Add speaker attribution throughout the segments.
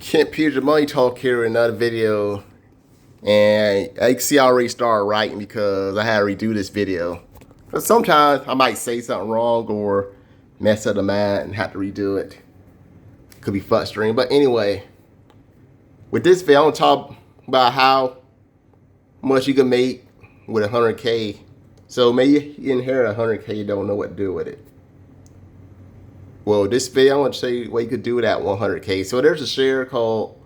Speaker 1: Kent Peter Money Talk here in another video, and I can see I already started writing because I had to redo this video. But sometimes I might say something wrong or mess up the math and have to redo it. Could be frustrating, but anyway, with this video, I'm gonna talk about how much you can make with 100K. So maybe you inherit 100K, you don't know what to do with it. Well, this video, I want to show you what you could do with that 100K. So there's a share called,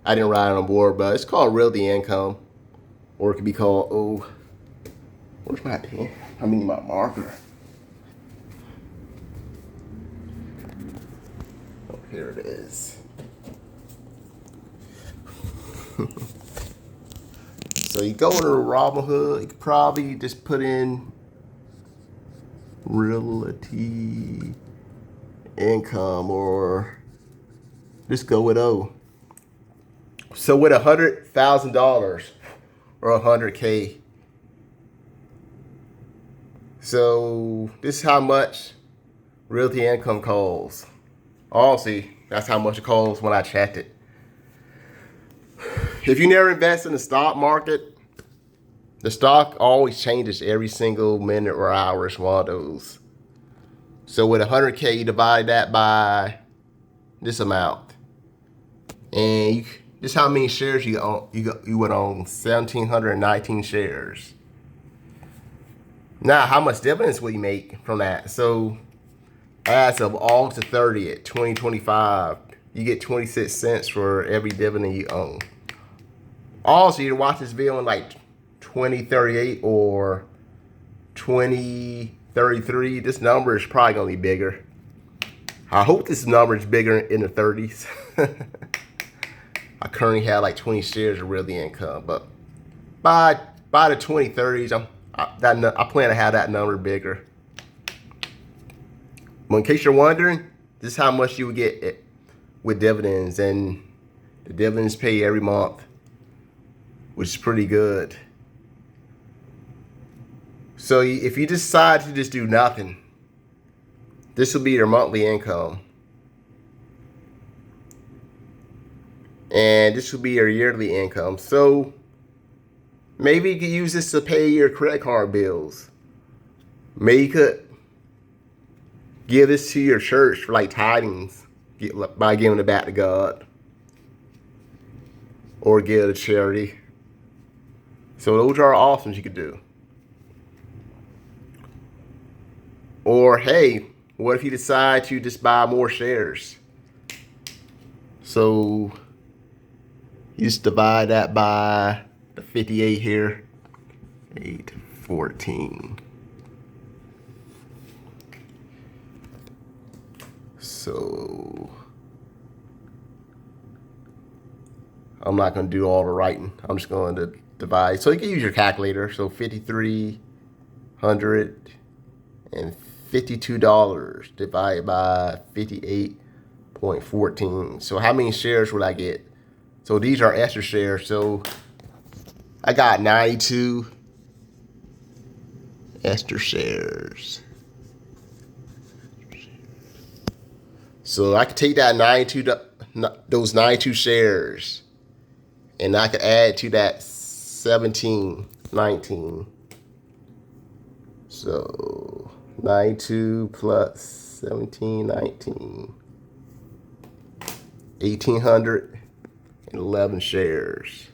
Speaker 1: I didn't write it on board, but it's called realty income. Or it could be called, where's my pen? I mean my marker. Oh, here it is. So you go into Robinhood, you could probably just put in realty income, or just go with O. So with $100,000 or 100K, so this is how much realty income costs. Honestly, that's how much it costs when I checked it. If you never invest in the stock market, the stock always changes every single minute or hour. It's one of those. So with 100K, you divide that by this amount, and this how many shares you own. You would own 1,719 shares. Now, how much dividends will you make from that? So, as of August 30th, 2025, you get 26 cents for every dividend you own. Also, you can watch this video in like 2038 or 2033. This number is probably gonna be bigger. I hope this number is bigger in the 30s. I currently have like 20 shares of realty income, but by the 2030s, I plan to have that number bigger. But in case you're wondering, this is how much you would get with dividends, and the dividends pay every month, which is pretty good. So if you decide to just do nothing, this will be your monthly income. And this will be your yearly income. So maybe you could use this to pay your credit card bills. Maybe you could give this to your church for like tithings by giving it back to God. Or give it to charity. So those are options you could do. Or hey, what if you decide to just buy more shares? So you just divide that by the 58 here. 814. So I'm not going to do all the writing. I'm just going to divide. So you can use your calculator. So $5,352 divided by 58.14. So how many shares would I get? So these are extra shares. So I got 92 extra shares. So I could take that those 92 shares, and I could add to that 1719. So 92 plus 1719. 1,811 shares.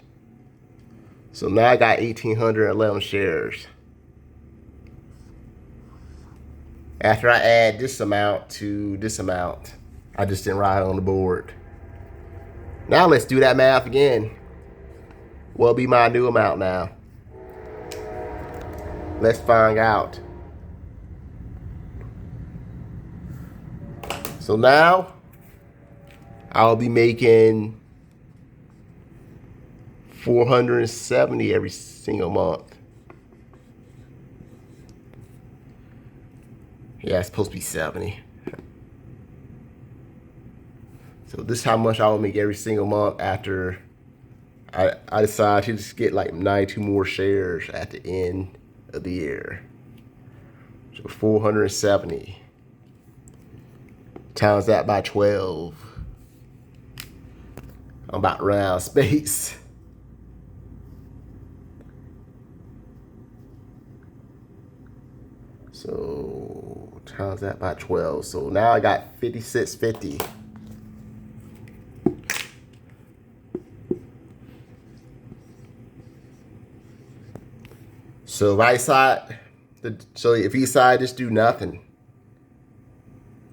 Speaker 1: So now I got 1,811 shares. After I add this amount to this amount, I just didn't write it on the board. Now let's do that math again. What'll be my new amount now? Let's find out. So now I'll be making $470 every single month. Yeah, it's supposed to be 70. So this is how much I will make every single month after I decide to just get like 92 more shares at the end of the year. So 470 times that by 12. I'm about to run out of space. So times that by 12. So now I got 5650. So if if you decide just do nothing,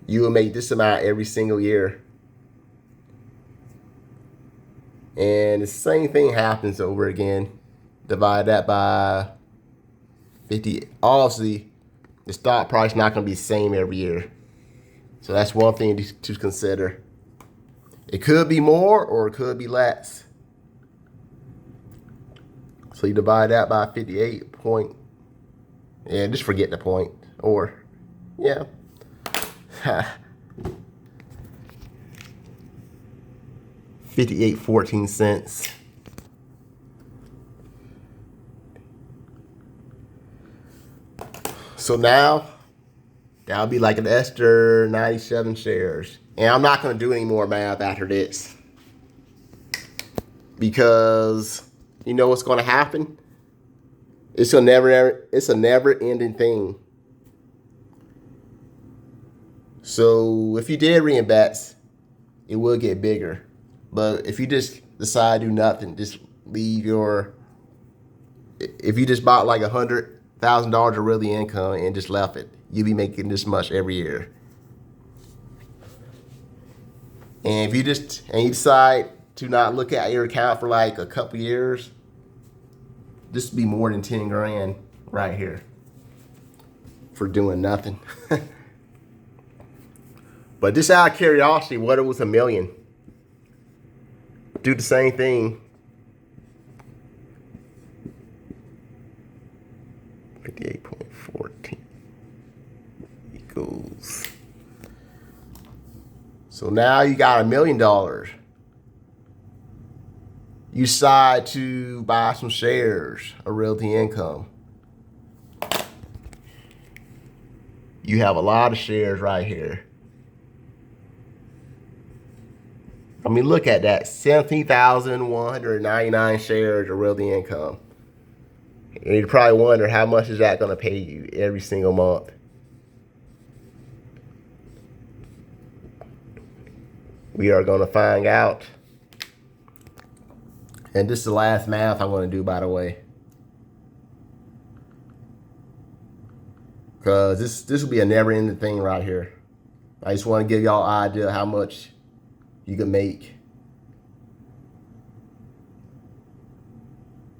Speaker 1: you will make this amount every single year. And the same thing happens over again. Divide that by 50. Obviously, the stock price not going to be the same every year. So that's one thing to consider. It could be more or it could be less. So you divide that by 58 point. Yeah, just forget the point. Or, yeah. 58.14 cents. So now, that'll be like an extra 97 shares. And I'm not going to do any more math after this. Because you know what's going to happen? It's a never-ending thing. So if you did reinvest, it will get bigger. But if you just decide to do nothing, just leave your... If you just bought like $100,000 of realty income and just left it, you'll be making this much every year. And if you decide to not look at your account for like a couple years, this would be more than 10 grand right here for doing nothing. But just out of curiosity, what if it was $1 million? Do the same thing. 58.14 equals. So now you got $1 million. You decide to buy some shares of realty income. You have a lot of shares right here. I mean, look at that, 17,199 shares of realty income. And you probably wonder how much is that going to pay you every single month. We are going to find out. And this is the last math I'm going to do, by the way. Because this will be a never-ending thing right here. I just want to give y'all an idea how much you can make.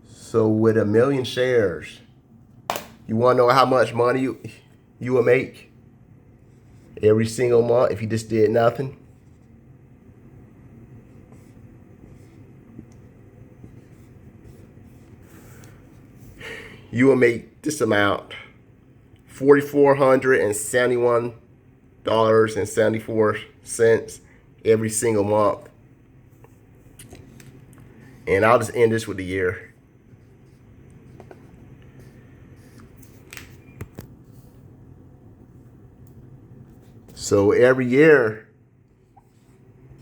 Speaker 1: So with 1 million shares, you want to know how much money you will make every single month if you just did nothing? You will make this amount, $4,471.74 every single month. And I'll just end this with the year. So every year,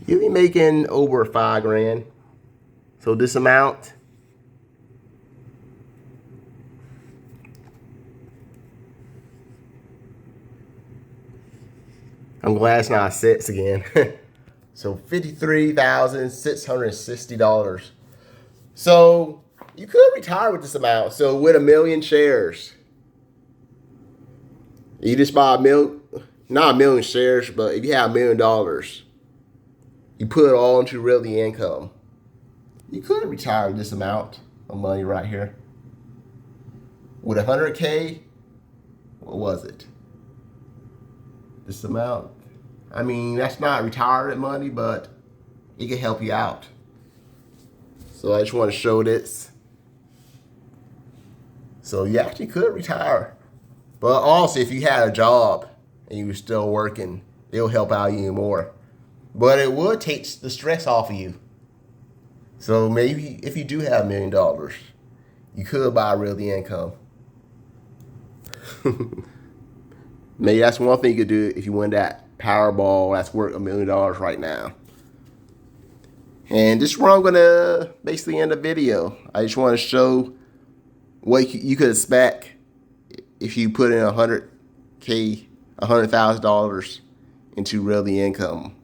Speaker 1: you'll be making over 5 grand. So this amount, I'm glad it's not cents again. So $53,660. So you could retire with this amount. So with 1 million shares, you just buy not 1 million shares, but if you have $1 million, you put it all into realty income. You could retire with this amount of money right here. With 100K, what was it? This amount. I mean, that's not retirement money, but it can help you out. So I just want to show this. So you actually could retire. But also, if you had a job and you were still working, it'll help out you more. But it would take the stress off of you. So maybe if you do have $1 million, you could buy realty income. Maybe that's one thing you could do if you win that Powerball that's worth $1 million right now. And this is where I'm gonna basically end the video. I just want to show what you could expect if you put in $100,000 into realty income.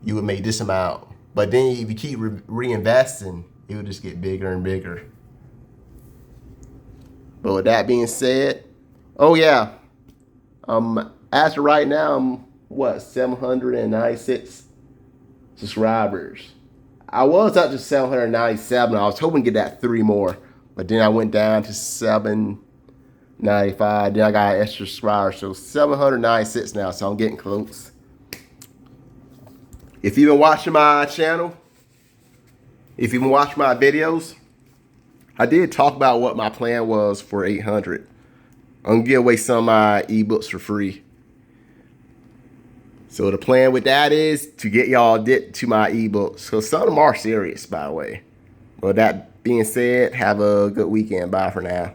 Speaker 1: You would make this amount, but then if you keep reinvesting, it would just get bigger and bigger. But with that being said, oh yeah, as of right now, I'm 796 subscribers. I was up to 797. I was hoping to get that 3 more, but then I went down to 795. Then I got an extra subscriber, so 796 now. So I'm getting close. If you've been watching my channel, if you've been watching my videos, I did talk about what my plan was for 800. I'm gonna give away some of my ebooks for free. So the plan with that is to get y'all to my ebooks. So some of them are serious, by the way. Well, that being said, have a good weekend. Bye for now.